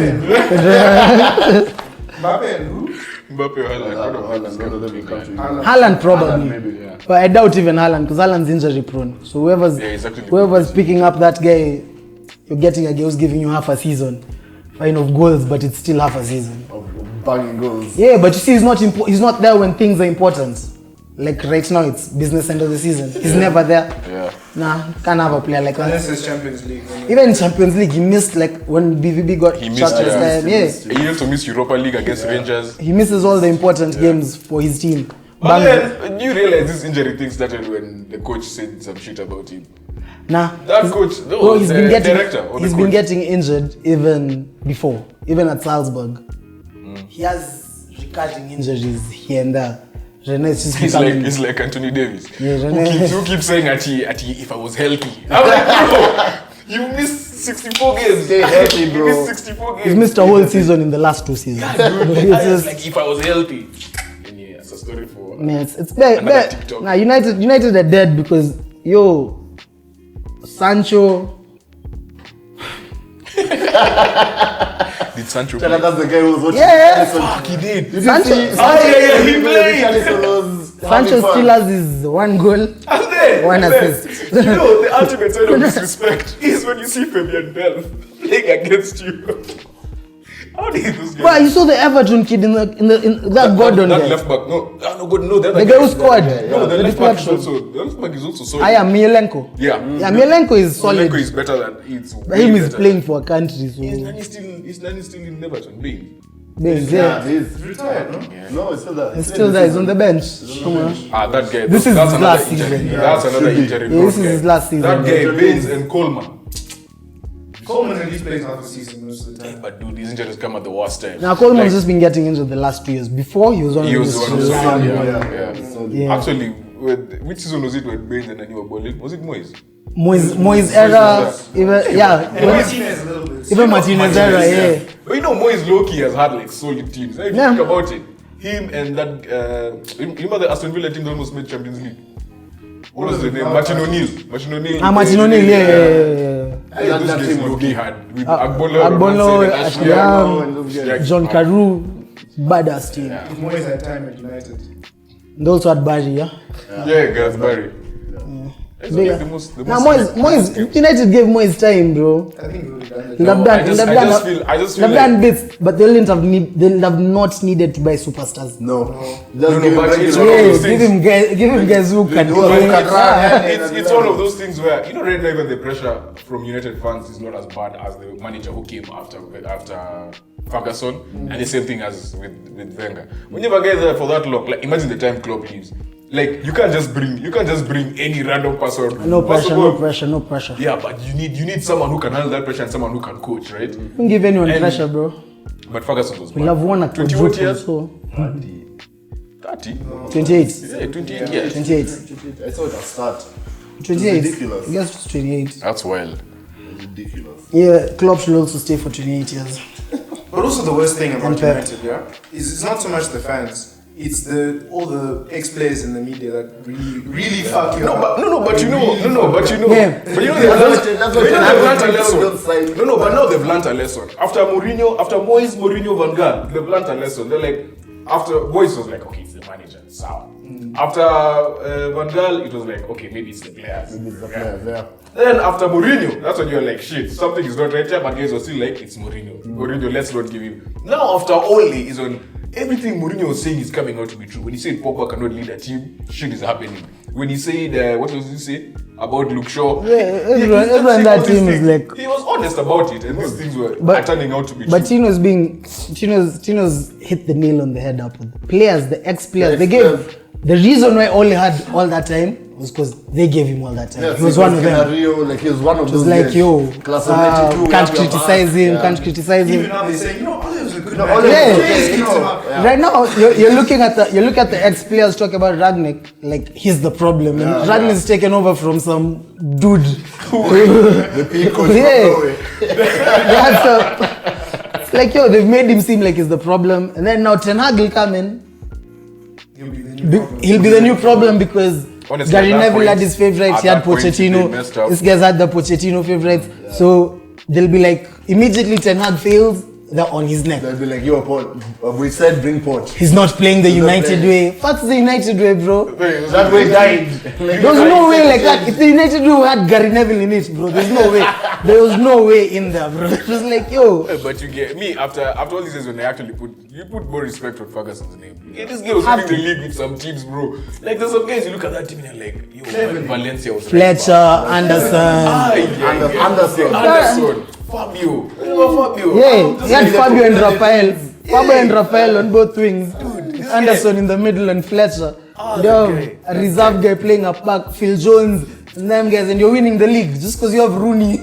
Mbappe and who? Mbappe or Haaland? One of them is None of them will come to you. Haaland probably. Maybe. Yeah. But I doubt even Haaland because Haaland's injury prone. So whoever's picking up that guy, you're getting a guy who's giving you half a season. Fine of goals, but it's still half a season. Of banging goals. Yeah, but you see, he's not there when things are important. Like right now, it's business end of the season. He's never there. Yeah. Nah, can't have a player like Unless that. it's Champions League. Even in Champions League, he missed like when BVB got He missed, shot this time. Yeah, He used to miss Europa League against Rangers. he misses all the important games for his team. But Bang. then, you realize this injury thing started when the coach said some shit about him. Nah, That coach, no, bro, he's the been getting director or the he's coach. been getting injured even before, even at Salzburg. He has recurring injuries here and there. Rene's just becoming. He's like Anthony Davis. Yeah, who keeps saying Ati, if I was healthy. I'm like, bro, you missed 64 games. Stay healthy, bro. You missed 64 games. He's missed a whole season in the last 2 seasons. Dude, It's I was just- like, if I was healthy. And yeah, it's a story for Man, it's bad. another TikTok. Nah, United are dead because Sancho. Did Sancho Tell her play? that's the guy who was watching. Yeah. Alisson. Fuck, he did. Did you Sancho- see? he played. Alisson was Sancho having fun. still has his 1 goal. And then, One and then, assist. you know, the ultimate sign of disrespect is when you see Fabian Delph playing against you. How did this guy? Bro, you saw the Everton kid in that Gordon that guy. left back. No, the other The guy who scored. No, the The left back is deflection. also. The left back is also solid. I am Milenko. Yeah. Yeah, Milenko is solid. Milenko is better than it's. But him is playing for a country, so Is Nani still in Everton? Being. Baines, Yeah, yeah. he's Retired, no? no, it's still there. He's still there. He's on the bench. Come on. That guy. This is that's his another last injury. season. That's another Should be. injury. Yeah, this is his last season. That guy, Yeah. Baines and Coleman. Coleman at least plays half the season most of the time. But dude, these injuries come at the worst time. Now Coleman's Like, just been getting injured the last 2 years. Before he was on He was the one who yeah. said, Yeah. Yeah. Actually, which season was it when Baines and Nani were balling? Was it Moyes? Moyes era, even yeah, And Martinez a little bit. even Martinez era, yeah. But you know, Moyes low-key has had like solid teams. If you Yeah. think about it, him and that, you remember the Aston Villa team that almost made Champions League? What was the name? Martin O'Neill. Martin O'Neill. Martin O'Neill, yeah. Hey, That those guys team was low-key big. had with Agbolo, Agbolo, Ashley Young, Young, John Carew, badass team. If Moyes had time at United. And also had Barry, yeah. Yeah, Gareth Barry. It's Big- like the most. Now Moyes, United gave Moyes time, bro. I think he would have done it. He'll have No, done, I just he'll feel have done bits, but they'll have not needed to buy superstars. No. No, but it's one of Yeah, those give things. him guys who can do Who it. can run. It's one of those things where you know right now even the pressure from United fans is not as bad as the manager who came after Ferguson, and the same thing as with Wenger. When you have a guy there for that long, like imagine the time Klopp leaves. Like you can't just bring any random person. No pressure, possible. no pressure, no pressure. Yeah, but you need someone who can handle that pressure and someone who can coach, right? Don't give anyone And- pressure, bro. But Ferguson was We'll have won a 21 quadruple, years. so 30? 28. Yeah, 28 years. 28. I saw it at start. 28. ridiculous. I guess it's 28. That's wild. It's ridiculous. Yeah, Klopp should also stay for 28 years. But also the worst thing about And Pep. United, yeah, is it's not so much the fans. It's all the ex-players in the media that really fuck you up. But you know, Yeah. but you know, That's they've what learned a don't lesson. sign. No, but now they've learned a lesson. After Moyes, Mourinho, Van Gaal, they've learned a lesson. They're like, after Moyes was like, okay, it's the manager, sour. After Van Gaal, it was like, okay, maybe it's the players. Yeah. Then after Mourinho, that's when you're like, shit, something is not right here, but guys were still like, it's Mourinho. Mourinho, let's not give him. Now after Ole is on, everything Mourinho was saying is coming out to be true. When he said Pogba cannot lead a team, shit is happening. When he said, what was he say about Luke Shaw? Yeah, everyone he's in that saying all these team is things. like- He was honest about it, and these things were But- turning out to be But true. Tino's hit the nail on the head up with the players, the ex-players. The They gave the reason why Ole had all that time was because they gave him all that time. Yes, he was one of them. Kiarie, like he was one of It was those like, guys. yo, Class of 92, can't we have your criticize back. him, Yeah. can't criticize Even him. now they say, Ole was a good No, man. Ole was Yeah. okay, Just you keeps know. him up. Yeah. Right now, you're looking at the ex-players talk about Ragnick like he's the problem, and Ragnick's taken over from some dude. The peak coach from Yeah. Norway. That's it's like yo, they've made him seem like he's the problem, and then now Ten Hag will come in. He'll be the new problem because Honestly, Gary at that Neville point- had his favorites. at He had that point, they messed up. Pochettino. These guys had the Pochettino favorites. So they'll be like, immediately Ten Hag fails, they're on his neck. They'll be like, yo, Port, we said bring Port. He's not playing the He's not United playing. way. What's the United way, bro? That way died. There's no way like that. If the United way had Gary Neville in it, bro, there's no way. There was no way in there, bro. It was like, yo. But you get me after all these years when they actually put more respect on Ferguson's name. Yeah, this guy was winning the league with some teams, bro. Like there's some guys you look at that team and you're like, yo, Valencia was Fletcher, Anderson. Anderson, Fabio. Yeah, he had Fabio and Rafael. Fabio and Rafael on both wings. Anderson in the middle and Fletcher. A reserve guy playing up back, Phil Jones, and them guys, and you're winning the league just because you have Rooney.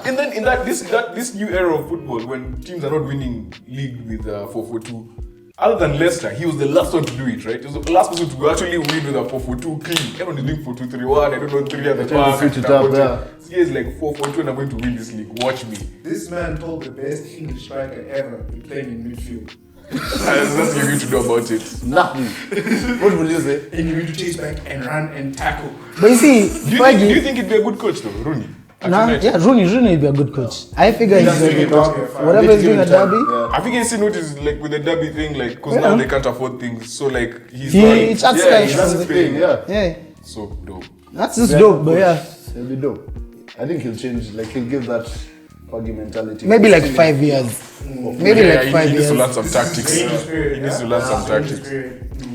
And then in this new era of football, when teams are not winning league with 4-4-2, other than Leicester, he was the last one to do it, right? He was the last person to actually win with a 4-4-2 clean. Everyone is doing 4-2-3-1, I don't know, 3 at the back. Switch it up, yeah. He is like 4-4-2 and I'm going to win this league. Watch me. This man told the best English striker ever to be playing in midfield. There's nothing you need to do about it. Nothing. What will you say? And you need to chase back and run and tackle. But you see, Do you think he'd be a good coach though, Rooney? Rooney would be a good coach. I figure he's a good coach. Whatever he's doing at Derby, I think he's noticed like with the Derby thing, like because now they can't afford things, so like he's It's not. cash That's from the the thing, yeah. yeah. So dope. That's just dope, but yeah. He'll be dope. I think he'll change, like he'll give that Foggy mentality. Maybe like 5 years. Maybe like 5 he needs to learn years. some tactics. He needs to learn some tactics.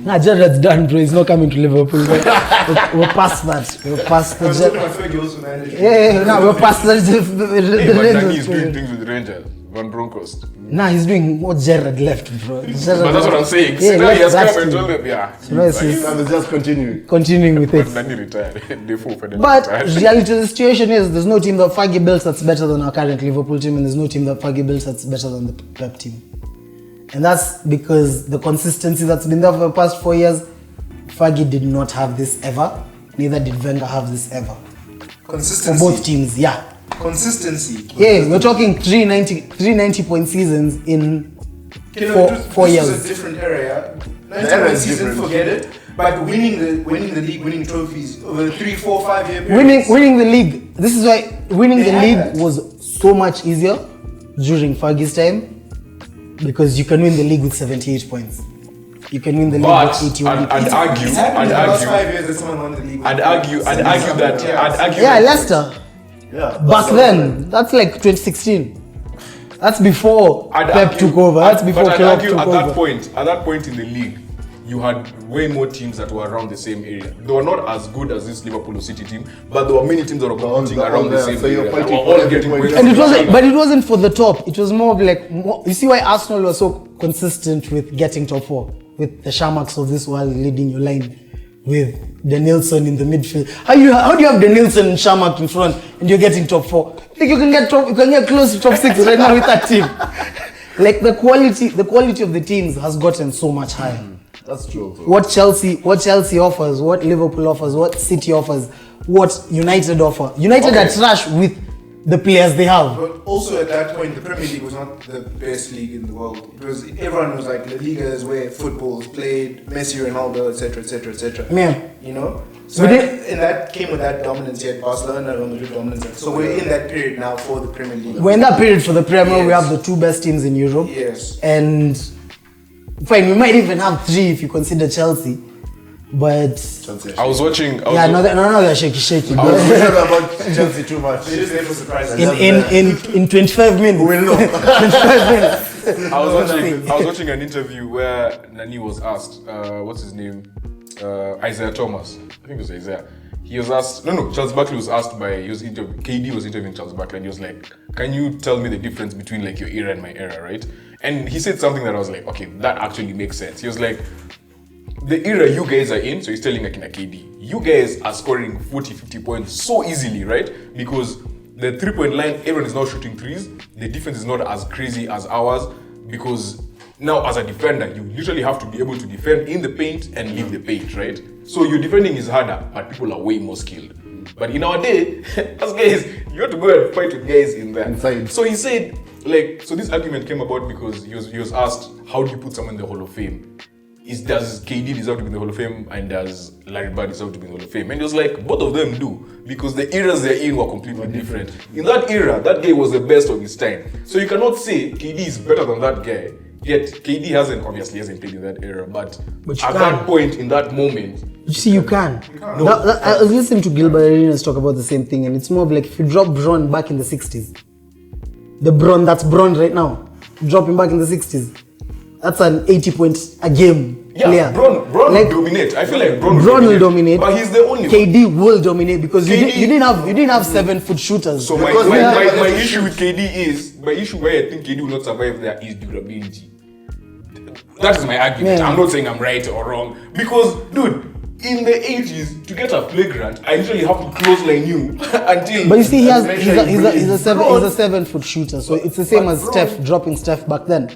Nah, Gerrard's done, bro. He's not coming to Liverpool. We're past that. We're past the we're past the Hey, but Nani is doing Rangers. things with Rangers. Van Bronckhorst. Nah, he's doing what Gerrard left, bro. But that's what I'm saying. Yeah, So now he has that's come and true. told them, yeah. So now it's his- And it's just continuing. continuing with But it. Nani retired. They forfeited. But reality of the situation is there's no team that Fergie built that's better than our current Liverpool team, and there's no team that Fergie built that's better than the Pep team. And that's because the consistency that's been there for the past 4 years, Fergie did not have this ever. Neither did Wenger have this ever. For Consistency. both teams, yeah. Consistency. Yeah, we're talking 390 point seasons in You know, four this years. is a different era, yeah. The era 90 is season, different. forget it. But winning the league, winning trophies over 3, 4, 5 year periods. Winning the league. This is why winning They the had league that. was so much easier during Fergie's time because you can win the league with 78 points. You can win the league But with 81 I'd points. argue, It's happened in the I'd last 5 argue, years that someone won the league. I'd argue Yeah, Leicester. Yeah. Back then, that's like 2016. That's before Pep took over. That's before but I'd Klopp argue took at over. that point in the league, you had way more teams that were around the same area. They were not as good as this Liverpool or City team, but there were many teams that were competing they're all around the there. same So you're area. They fighting were for all every getting point. points. And from but it wasn't for the top. It was more of like you see why Arsenal was so consistent with getting top 4 with the Shamaks of this world leading your line with Denilson in the midfield. How do you have Denilson and Shamak in front and you're getting top 4? Like you can get close to top 6 right now with that team. Like the quality of the teams has gotten so much higher. That's true. What Chelsea offers, what Liverpool offers, what City offers, what United offer. United are trash with the players they have. But also at that point, the Premier League was not the best league in the world. It was everyone was like La Liga is where football is played, Messi, Ronaldo, etc., etc., etc. Yeah. You know. So and that came with that dominance. Yet Barcelona, Real Madrid dominance. So we're in that period now for the Premier League. We're in that period for the Premier. We Yes. have the 2 best teams in Europe. Yes. And fine, we might even have 3 if you consider Chelsea. But I was watching. they're shaky. I was worried about Chelsea too much. They're just there for surprises. In 25 minutes. We'll know. 25 minutes. I was watching an interview where Nani was asked, what's his name? Isaiah Thomas. I think it was Isaiah. He was asked, Charles Barkley was asked KD was interviewing Charles Barkley and he was like, can you tell me the difference between like your era and my era, right? And he said something that I was like, okay, that actually makes sense. He was like, the era you guys are in, so he's telling like in a KD, you guys are scoring 40, 50 points so easily, right? Because the 3-point line, everyone is now shooting threes. The defense is not as crazy as ours because now as a defender, you literally have to be able to defend in the paint and leave the paint, right? So your defending is harder, but people are way more skilled. But in our day, as guys, you have to go and fight with guys in there. Inside. So he said, so this argument came about because he was asked, how do you put someone in the Hall of Fame? does KD deserve to be in the Hall of Fame and does Larry Bird deserve to be in the Hall of Fame? And it was like, both of them do, because the eras they're in were completely different. In that era, that guy was the best of his time. So you cannot say KD is better than that guy. Yet KD hasn't played in that era, but at that point, in that moment, you see, you can. I was listening to Gilbert Arenas talk about the same thing, and it's more of like if you drop Bron back in the 60s, the Bron that's Bron right now, drop him back in the 60s, that's an 80 points a game player. Bron will dominate. I feel like Bron will dominate, but he's the only KD one. Will dominate because you didn't have 7-foot shooters. So my issue with KD is, my issue where I think KD will not survive there is durability. That is my argument. Yeah. I'm not saying I'm right or wrong. Because, dude, in the 80s, to get a flagrant, I usually have to close line you until... But you see, he's a 7-foot shooter. So it's the same as Steph, dropping Steph back then.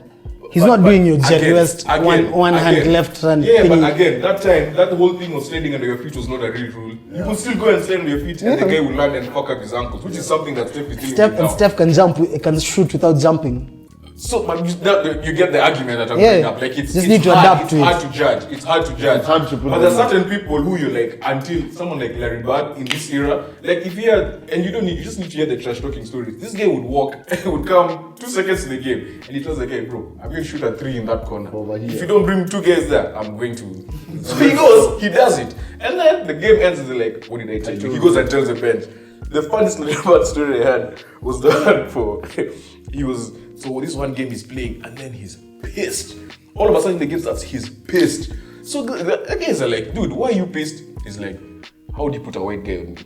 He's not doing your Jerry West one hand left hand. Yeah, thingy. But again, that time, that whole thing of sliding under your feet was not a real rule. You could still go and slide under your feet and the guy will land and fuck up his ankles, which is something that Steph is doing now. Steph can shoot without jumping. So you get the argument that I'm bringing up. Like it's need to adapt to it. Hard to judge. It's hard to judge. But there's certain people who you're like, until someone like Larry Bird in this era, like if you had, and you just need to hear the trash talking stories. This guy would walk, would come 2 seconds in the game, and he tells the guy, bro, I'm going to shoot a 3 in that corner. If you don't bring 2 guys there, I'm going to. So he goes, he does it, and then the game ends. And they're like, what did I tell you? He goes and tells the bench. The funniest Larry Bird story I had was the one for So this one game he's playing and then he's pissed. All of a sudden the game starts, he's pissed. So the guys are like, dude, why are you pissed? He's like, how do you put a white guy on me?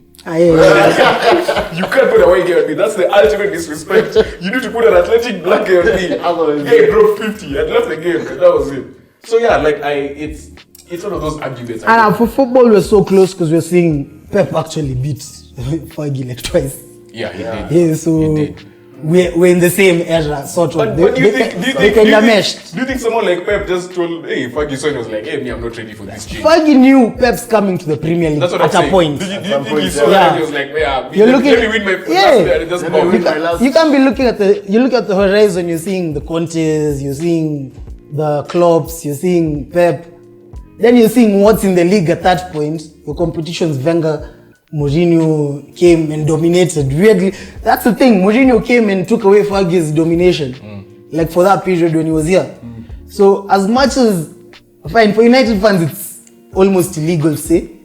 You can't put a white guy on me. That's the ultimate disrespect. You need to put an athletic black guy on me. Guy broke 50 and left the game, and that was it. So yeah, like it's one of those arguments. And for football we're so close because we're seeing Pep actually beat Fergie like twice. Yeah, he did. Yeah, so he did. We're in the same era, sort of. But do you think someone like Pep just told, hey, Ferguson was like, hey, I'm not ready for this change? Fergie knew Pep's coming to the Premier League at a point. Do you think he saw that? He was like, let me win my first. You can't be looking at the horizon, you're seeing the Contes, you're seeing the Klopps, you're seeing Pep. Then you're seeing what's in the league at that point. Your competition's Wenger. Mourinho came and dominated. Weirdly, that's the thing. Mourinho came and took away Fergie's domination, like for that period when he was here. So as much as, fine, for United fans, it's almost illegal to say,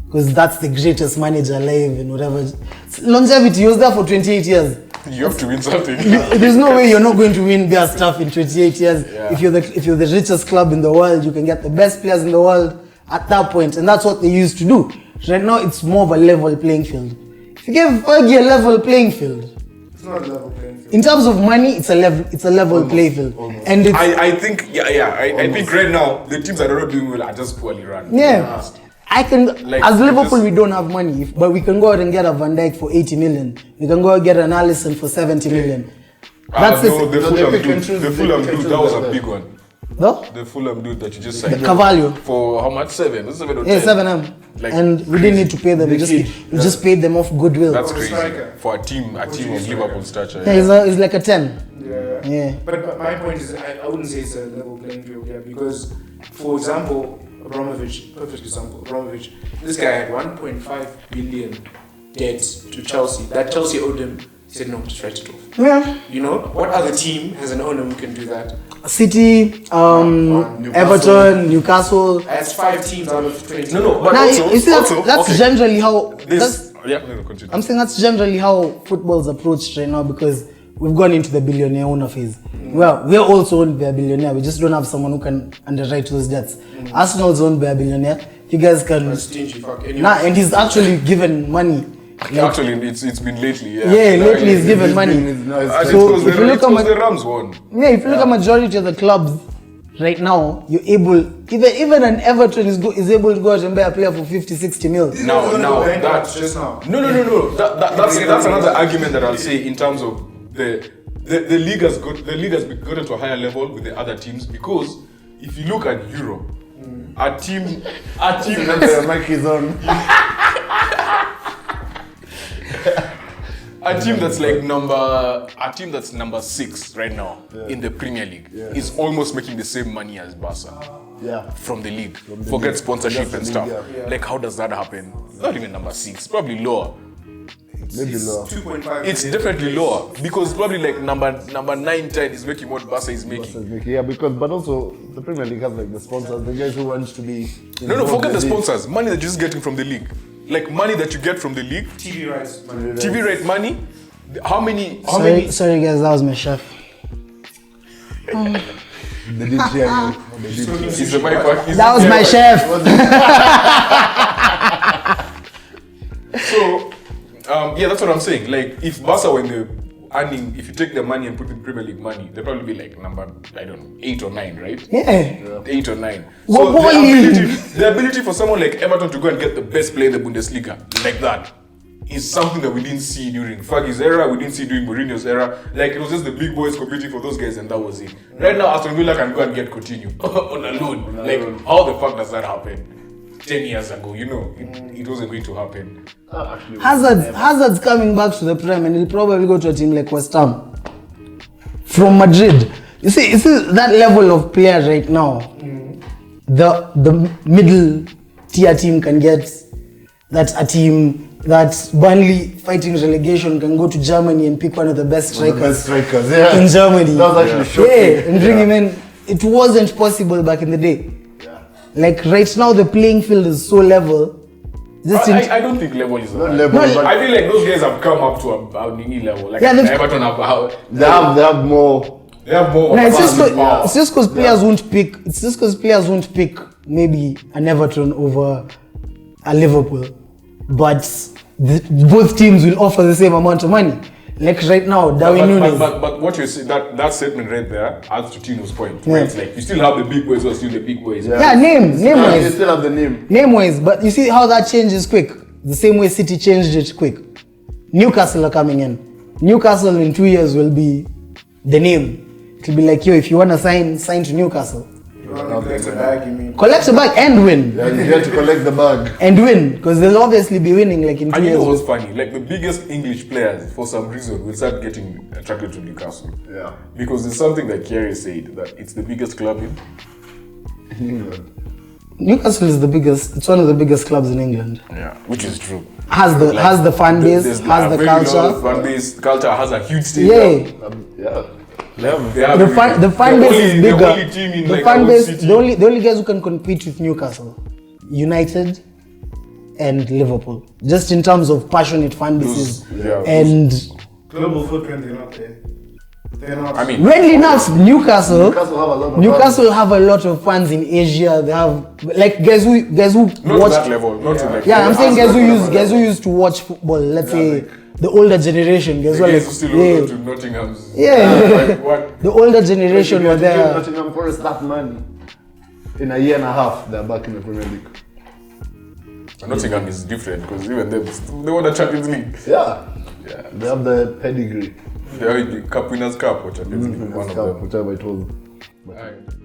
because that's the greatest manager alive and whatever. Longevity, he was there for 28 years. You have to win something. There's no way you're not going to win their stuff in 28 years. Yeah. If you're the richest club in the world, you can get the best players in the world at that point, and that's what they used to do. Right now, it's more of a level playing field. If you give Fergie a level playing field, it's not a level playing field. In terms of money, it's a level playing field. Almost. And it's, I think I think right now the teams that are not doing well are just poorly run. Yeah, as Liverpool we don't have money, but we can go out and get a Van Dijk for 80 million. We can go out and get an Alisson for 70 million. That's the Fulham dude. That was a big one. No? The Fulham dude that you just signed. The Cavallo. For how much? 7? 7 or 10? Yeah, 7M. Like, and we didn't need to pay them. We just paid them off goodwill. That's crazy. For a team of Liverpool stature. Yeah, it's like a 10. Yeah. But my point is, I wouldn't say it's a level playing field, because, for example, Abramovich, perfect example, Abramovich, this guy had 1.5 billion debt to Chelsea. That Chelsea owed him. He said, no, just write it off. Yeah. You know, what other team has an owner who can do that? City, Everton, Newcastle. That's 5 teams out of 20. No, but now, also, you see, that's generally how. Continue. I'm saying that's generally how football's approached right now, because we've gone into the billionaire owner phase. Well, we're also owned by a billionaire. We just don't have someone who can underwrite those debts. Arsenal's owned by a billionaire. You guys can. Stingy fuck. And he's actually given money. Actually, it's been lately. Lately he's given money. So if you look at the Rams won. Yeah, if you look at majority of the clubs right now, you're able, even an Everton is able to go out and buy a player for 50-60 mil. That's just now. No. That's another argument that I'll say in terms of the league has gotten to a higher level with the other teams, because if you look at Europe, a team a team that's number 6 right now in the Premier League is almost making the same money as Barca. Yeah. from the league. the Forget league. sponsorship Forget and the stuff. league, yeah. Like, how does that happen? Not even number 6, probably lower. Maybe lower. 2.5. It's definitely lower because probably like number 9, 10 is making what Barca is making. Yeah, but also the Premier League has like the sponsors, the guys who want to be. No, forget the involved in sponsors. Money that you're just getting from the league. Like money that you get from the league. TV rights. Man. TV rate money. How many? Sorry guys, that was my chef. They didn't hear you. They didn't. Is the mic back? Is That it was my there? chef. So, yeah, that's what I'm saying. Like, if Barca were in the earning, if you take the money and put in Premier League money, they'll probably be like number, I don't know, 8 or 9, right? Yeah. 8 or 9. What So boy? the ability for someone like Everton to go and get the best player in the Bundesliga like that is something that we didn't see during Fergie's era, we didn't see during Mourinho's era. Like, it was just the big boys competing for those guys and that was it. Right now, Aston Villa can go and get Coutinho on a loan. Like, how the fuck does that happen? 10 years ago, you know, it wasn't going to happen. Hazard's coming back to the Prem and he'll probably go to a team like West Ham from Madrid. You see that level of player right now. The middle tier team can get. That's a team that Burnley fighting relegation can go to Germany and pick one of the best strikers yeah. in Germany. That was actually shocking. Yeah, and bring him in. It wasn't possible back in the day. Yeah. Like right now, the playing field is so level. I don't think level is Not high. level, No, but I feel like those guys have come up to a Nini level. Like, Yeah, they've- Everton have they have more. They have more. No, it's power. just because players won't pick. It's just because players won't pick maybe an Everton over a Liverpool, but both teams will offer the same amount of money. Like right now, Darwin Núñez. But what you say, that statement right there adds to Tino's point. Yeah. Right? It's like you still have the big boys who are still the big boys. Yeah, name They wise, still have the name. but you see how that changes quick. The same way City changed it quick. Newcastle are coming in. Newcastle in 2 years will be the name. It'll be like, yo, if you wanna sign to Newcastle. You want to collect a bag, you mean? Collect a bag and win. Yeah, you get to collect the bag. And win, because they'll obviously be winning like in 2 And you years. know what's funny? Like the biggest English players, for some reason, will start getting attracted to Newcastle. Yeah. Because it's something that Kiarie said that it's the biggest club in. England. Newcastle is the biggest. It's one of the biggest clubs in England. Yeah, which is true. Has the fan base, There's has the a very lot of culture. fan base. Culture has a huge stadium. Yeah, Yeah. They have the fan base is bigger. The only team in The like fan our base, city. the only guys who can compete with Newcastle, United, and Liverpool. Just in terms of passionate fan bases and Global footprint, they're not there. They're not. I mean, weirdly enough, Newcastle Newcastle have a lot of have a lot of fans in Asia. They have like guys who not to watch. that level. Not to like. Yeah, I'm saying as guys who used to watch football. Let's say the older generation, guys The who are guys like, who still yeah, go to Nottingham's. Yeah. Like, what? the older generation were there. Nottingham Forest that money. In a year and a half, they're back in the Premier League. Nottingham is different because even they won the Champions League. Yeah. Yeah. They have the pedigree. They are the Cup Winners' Cup or Champions League. One of them. Whichever it was. Alright.